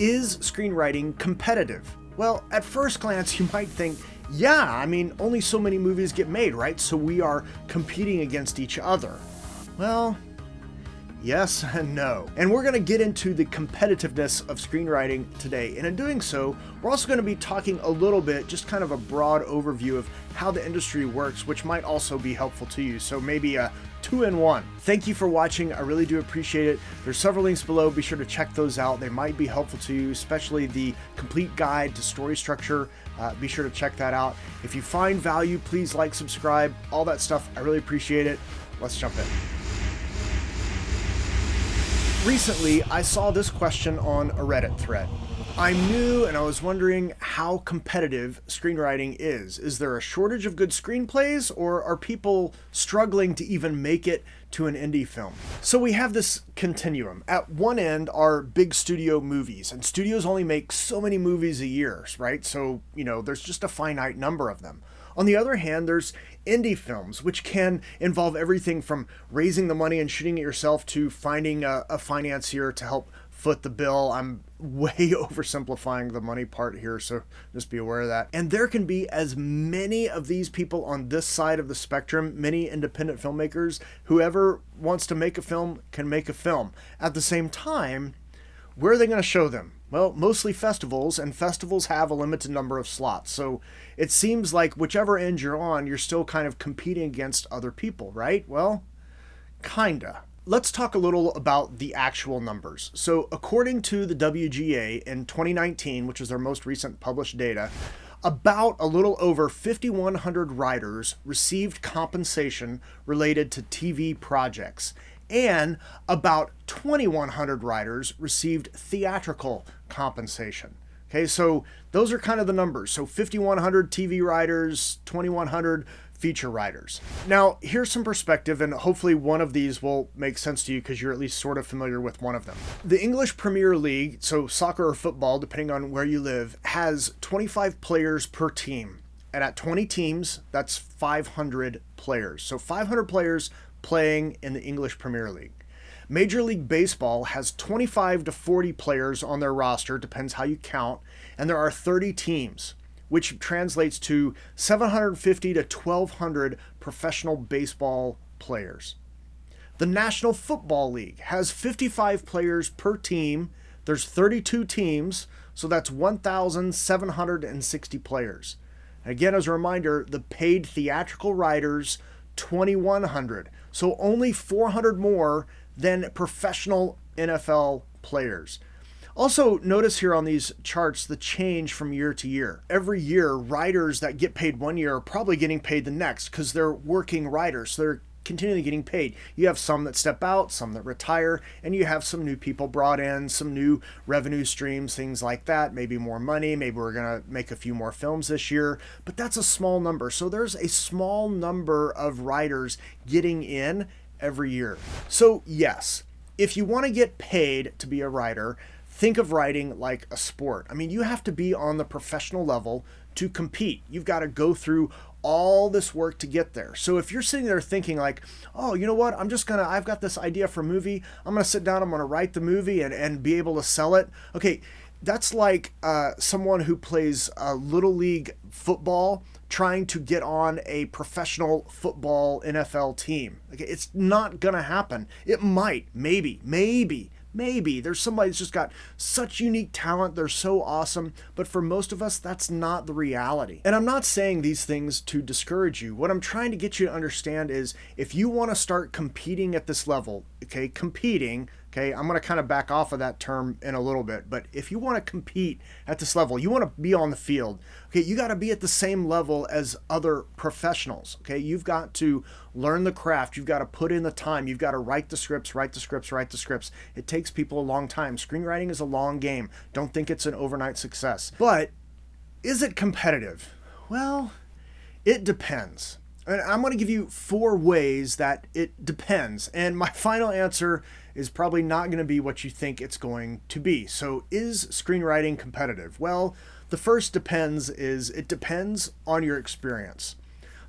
Is screenwriting competitive? Well, at first glance, you might think, yeah, I mean, only so many movies get made, right? So we are competing against each other. Well, yes and no. And we're going to get into the competitiveness of screenwriting today. And in doing so, we're also going to be talking a little bit, just kind of a broad overview of how the industry works, which might also be helpful to you. So maybe a 2-in-1. Thank you for watching. I really do appreciate it. There's several links below. Be sure to check those out. They might be helpful to you, especially the complete guide to story structure. Be sure to check that out. If you find value, please like, subscribe, all that stuff. I really appreciate it. Let's jump in. Recently, I saw this question on a Reddit thread. I'm new and I was wondering how competitive screenwriting is. Is there a shortage of good screenplays, or are people struggling to even make it to an indie film? So we have this continuum. At one end are big studio movies, and studios only make so many movies a year, right? So, there's just a finite number of them. On the other hand, there's indie films, which can involve everything from raising the money and shooting it yourself to finding a financier to help foot the bill. I'm way oversimplifying the money part here, so just be aware of that. And there can be as many of these people on this side of the spectrum, many independent filmmakers. Whoever wants to make a film can make a film. At the same time, where are they going to show them? Well, mostly festivals, and festivals have a limited number of slots. So it seems like whichever end you're on, you're still kind of competing against other people, right? Well, kinda. Let's talk a little about the actual numbers. So according to the WGA in 2019, which is their most recent published data, about a little over 5,100 writers received compensation related to TV projects, and about 2,100 writers received theatrical compensation. Okay, so those are kind of the numbers. So 5,100 TV writers, 2,100 feature writers. Now, here's some perspective, and hopefully one of these will make sense to you because you're at least sort of familiar with one of them. The English Premier League, so soccer or football, depending on where you live, has 25 players per team. And at 20 teams, that's 500 players. So 500 players playing in the English Premier League. Major League Baseball has 25 to 40 players on their roster, depends how you count, and there are 30 teams, which translates to 750 to 1,200 professional baseball players. The National Football League has 55 players per team. There's 32 teams, so that's 1,760 players. Again, as a reminder, the paid theatrical writers, 2,100. So only 400 more than professional NFL players. Also, notice here on these charts the change from year to year. Every year, writers that get paid one year are probably getting paid the next because they're working writers. So they're continually getting paid. You have some that step out, some that retire, and you have some new people brought in, some new revenue streams, things like that. Maybe more money. Maybe we're going to make a few more films this year, but that's a small number. So there's a small number of writers getting in every year. So yes, if you want to get paid to be a writer, think of writing like a sport. I mean, you have to be on the professional level to compete. You've got to go through all this work to get there. So if you're sitting there thinking like, oh, you know what, I've got this idea for a movie. I'm going to sit down, I'm going to write the movie and be able to sell it. Okay, that's like someone who plays little league football trying to get on a professional football NFL team. Okay, it's not going to happen. It might, maybe. There's somebody that's just got such unique talent. They're so awesome. But for most of us, that's not the reality. And I'm not saying these things to discourage you. What I'm trying to get you to understand is if you want to start competing at this level, okay, I'm going to kind of back off of that term in a little bit. But if you want to compete at this level, you want to be on the field, okay, you got to be at the same level as other professionals, okay? You've got to learn the craft. You've got to put in the time. You've got to write the scripts. It takes people a long time. Screenwriting is a long game. Don't think it's an overnight success. But is it competitive? Well, it depends. And I'm going to give you 4 ways that it depends. And my final answer is probably not going to be what you think it's going to be. So is screenwriting competitive? Well, the first depends is it depends on your experience.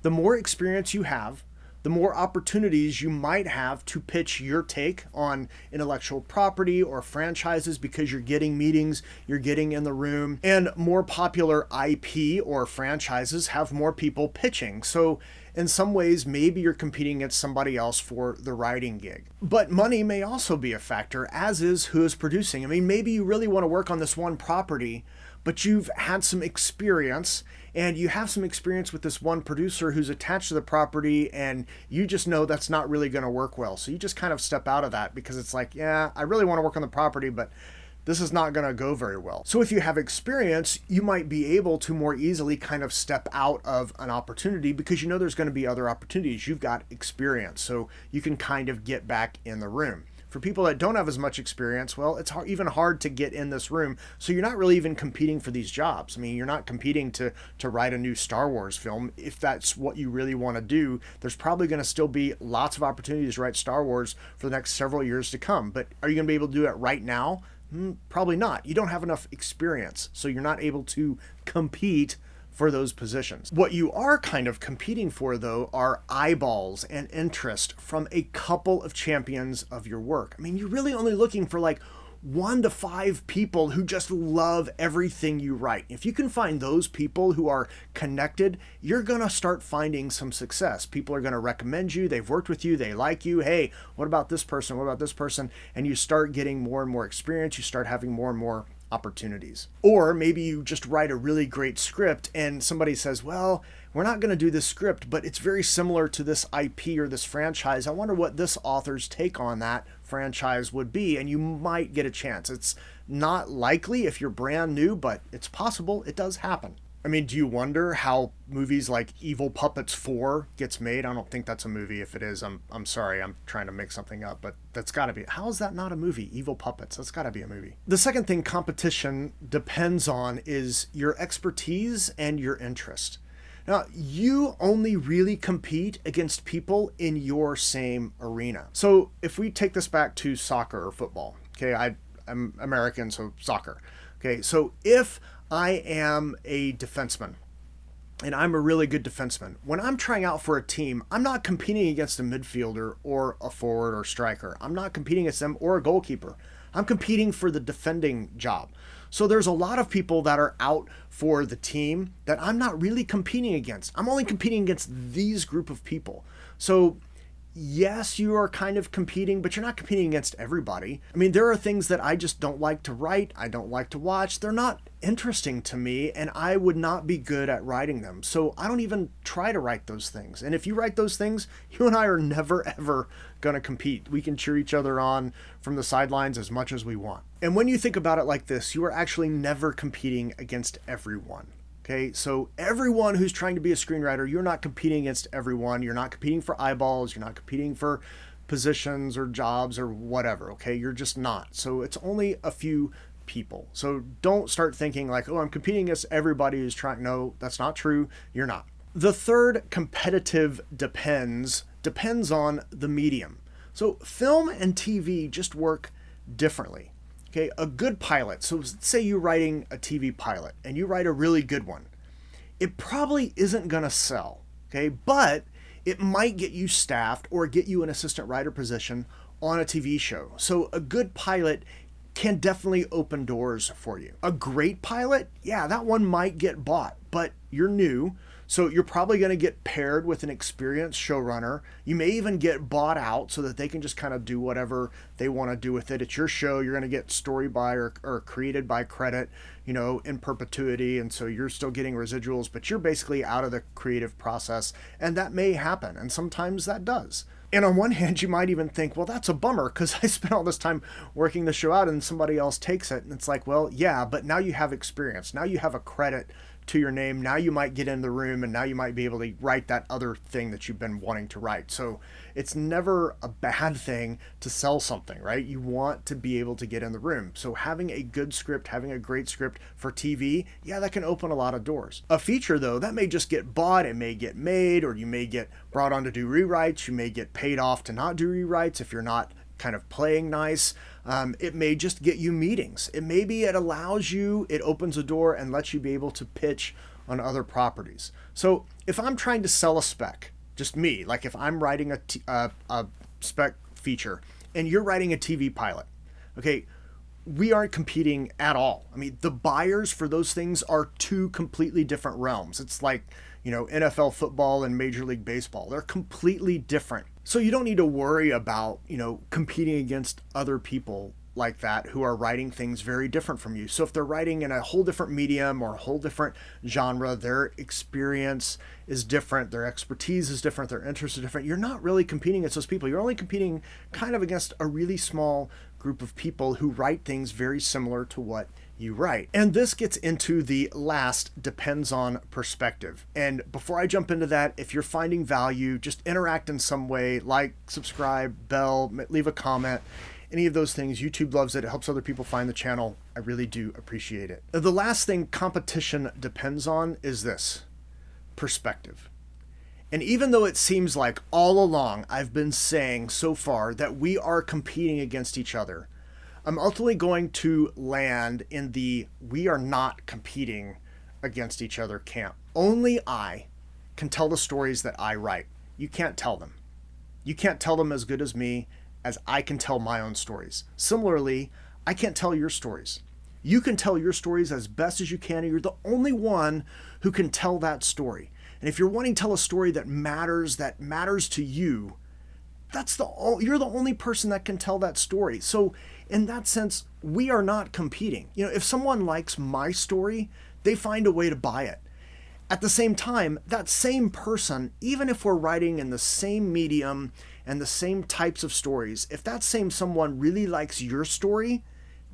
The more experience you have, the more opportunities you might have to pitch your take on intellectual property or franchises, because you're getting meetings, you're getting in the room, and more popular IP or franchises have more people pitching. So in some ways, maybe you're competing against somebody else for the writing gig. But money may also be a factor, as is who is producing. I mean, maybe you really want to work on this one property, but you've had some experience, and you have some experience with this one producer who's attached to the property, and you just know that's not really going to work well. So you just kind of step out of that because it's like, yeah, I really want to work on the property, but this is not going to go very well. So if you have experience, you might be able to more easily kind of step out of an opportunity because you know there's going to be other opportunities. You've got experience, so you can kind of get back in the room. For people that don't have as much experience, well, it's even hard to get in this room. So you're not really even competing for these jobs. I mean, you're not competing to write a new Star Wars film. If that's what you really want to do, there's probably going to still be lots of opportunities to write Star Wars for the next several years to come. But are you going to be able to do it right now? Probably not. You don't have enough experience, so you're not able to compete for those positions. What you are kind of competing for, though, are eyeballs and interest from a couple of champions of your work. I mean, you're really only looking for like 1 to 5 people who just love everything you write. If you can find those people who are connected, you're going to start finding some success. People are going to recommend you. They've worked with you. They like you. Hey, what about this person? What about this person? And you start getting more and more experience. You start having more and more opportunities. Or maybe you just write a really great script and somebody says, well, we're not going to do this script, but it's very similar to this IP or this franchise. I wonder what this author's take on that franchise would be, and you might get a chance. It's not likely if you're brand new, but it's possible. It does happen. I mean, do you wonder how movies like Evil Puppets 4 gets made? I don't think that's a movie. If it is, I'm sorry, I'm trying to make something up, but that's got to be. How is that not a movie? Evil Puppets, that's got to be a movie. The second thing competition depends on is your expertise and your interest. Now, you only really compete against people in your same arena. So if we take this back to soccer or football, okay, I'm American, so soccer. Okay, so if I am a defenseman, and I'm a really good defenseman, when I'm trying out for a team, I'm not competing against a midfielder or a forward or striker. I'm not competing against them or a goalkeeper. I'm competing for the defending job. So there's a lot of people that are out for the team that I'm not really competing against. I'm only competing against these group of people. So yes, you are kind of competing, but you're not competing against everybody. I mean, there are things that I just don't like to write. I don't like to watch. They're not interesting to me, and I would not be good at writing them. So I don't even try to write those things. And if you write those things, you and I are never, ever going to compete. We can cheer each other on from the sidelines as much as we want. And when you think about it like this, you are actually never competing against everyone. Okay, so everyone who's trying to be a screenwriter, you're not competing against everyone. You're not competing for eyeballs. You're not competing for positions or jobs or whatever. Okay, you're just not. So it's only a few people. So don't start thinking like, oh, I'm competing against everybody who's trying. No, that's not true. You're not. The third competitive depends on the medium. So film and TV just work differently. Okay, a good pilot. So say you're writing a TV pilot and you write a really good one. It probably isn't going to sell, okay? But it might get you staffed or get you an assistant writer position on a TV show. So a good pilot can definitely open doors for you. A great pilot, yeah, that one might get bought, but you're new. So you're probably going to get paired with an experienced showrunner. You may even get bought out so that they can just kind of do whatever they want to do with it. It's your show. You're going to get story by or created by credit, in perpetuity. And so you're still getting residuals, but you're basically out of the creative process. And that may happen. And sometimes that does. And on one hand, you might even think, well, that's a bummer because I spent all this time working the show out and somebody else takes it. And it's like, well, yeah, but now you have experience. Now you have a credit to your name. Now you might get in the room and now you might be able to write that other thing that you've been wanting to write. So it's never a bad thing to sell something, right? You want to be able to get in the room. So having a good script, having a great script for TV, yeah, that can open a lot of doors. A feature though, that may just get bought, it may get made, or you may get brought on to do rewrites. You may get paid off to not do rewrites if you're not kind of playing nice. It may just get you meetings. It allows you, it opens a door and lets you be able to pitch on other properties. So if I'm trying to sell a spec, just me, like if I'm writing a spec feature and you're writing a TV pilot, okay, we aren't competing at all. I mean, the buyers for those things are two completely different realms. It's like, NFL football and Major League Baseball. They're completely different. So you don't need to worry about, competing against other people like that who are writing things very different from you. So if they're writing in a whole different medium or a whole different genre, their experience is different, their expertise is different, their interests are different. You're not really competing against those people. You're only competing kind of against a really small group of people who write things very similar to what you write. And this gets into the last depends on perspective. And before I jump into that, if you're finding value, just interact in some way, like, subscribe, bell, leave a comment. Any of those things. YouTube loves it. It helps other people find the channel. I really do appreciate it. The last thing competition depends on is this: perspective. And even though it seems like all along I've been saying so far that we are competing against each other, I'm ultimately going to land in the we are not competing against each other camp. Only I can tell the stories that I write. You can't tell them. You can't tell them as good as me, as I can tell my own stories. Similarly, I can't tell your stories. You can tell your stories as best as you can, and you're the only one who can tell that story. And if you're wanting to tell a story that matters to you, you're the only person that can tell that story. So in that sense, we are not competing. If someone likes my story, they find a way to buy it. At the same time, that same person, even if we're writing in the same medium and the same types of stories, if that same someone really likes your story,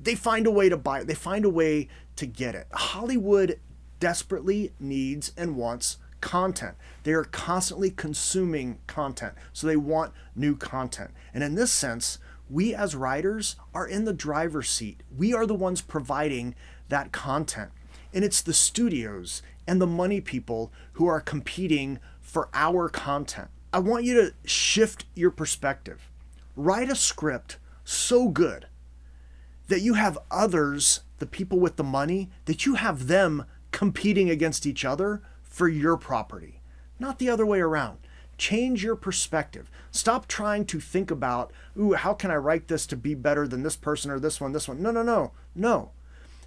they find a way to buy it. They find a way to get it. Hollywood desperately needs and wants content. They are constantly consuming content, so they want new content. And in this sense, we as writers are in the driver's seat. We are the ones providing that content. And it's the studios and the money people who are competing for our content. I want you to shift your perspective. Write a script so good that you have others, the people with the money, that you have them competing against each other for your property, not the other way around. Change your perspective. Stop trying to think about, how can I write this to be better than this person or this one? No.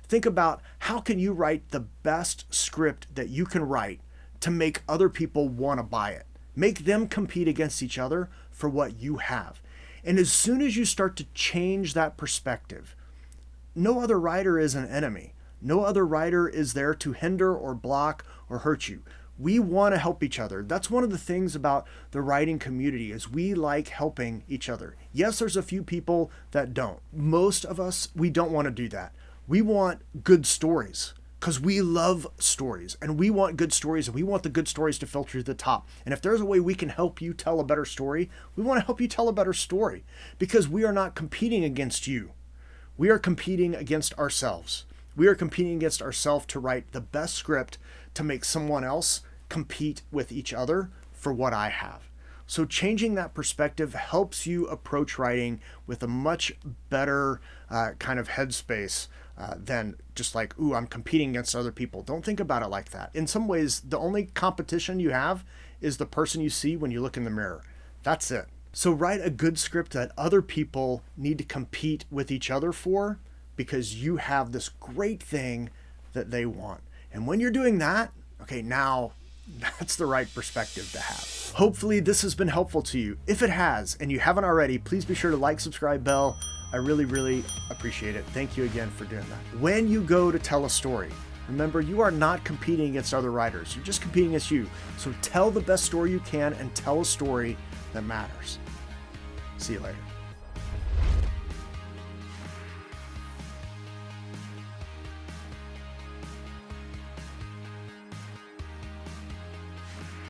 Think about how can you write the best script that you can write to make other people want to buy it. Make them compete against each other for what you have. And as soon as you start to change that perspective, no other writer is an enemy. No other writer is there to hinder or block or hurt you. We want to help each other. That's one of the things about the writing community is we like helping each other. Yes, there's a few people that don't. Most of us, we don't want to do that. We want good stories because we love stories and we want good stories and we want the good stories to filter to the top. And if there's a way we can help you tell a better story, we want to help you tell a better story because we are not competing against you. We are competing against ourselves. We are competing against ourselves to write the best script to make someone else compete with each other for what I have. So changing that perspective helps you approach writing with a much better kind of headspace than just like, I'm competing against other people. Don't think about it like that. In some ways, the only competition you have is the person you see when you look in the mirror. That's it. So write a good script that other people need to compete with each other for because you have this great thing that they want. And when you're doing that, okay, now that's the right perspective to have. Hopefully this has been helpful to you. If it has, and you haven't already, please be sure to like, subscribe, bell. I really, really appreciate it. Thank you again for doing that. When you go to tell a story, remember you are not competing against other writers. You're just competing against you. So tell the best story you can and tell a story that matters. See you later.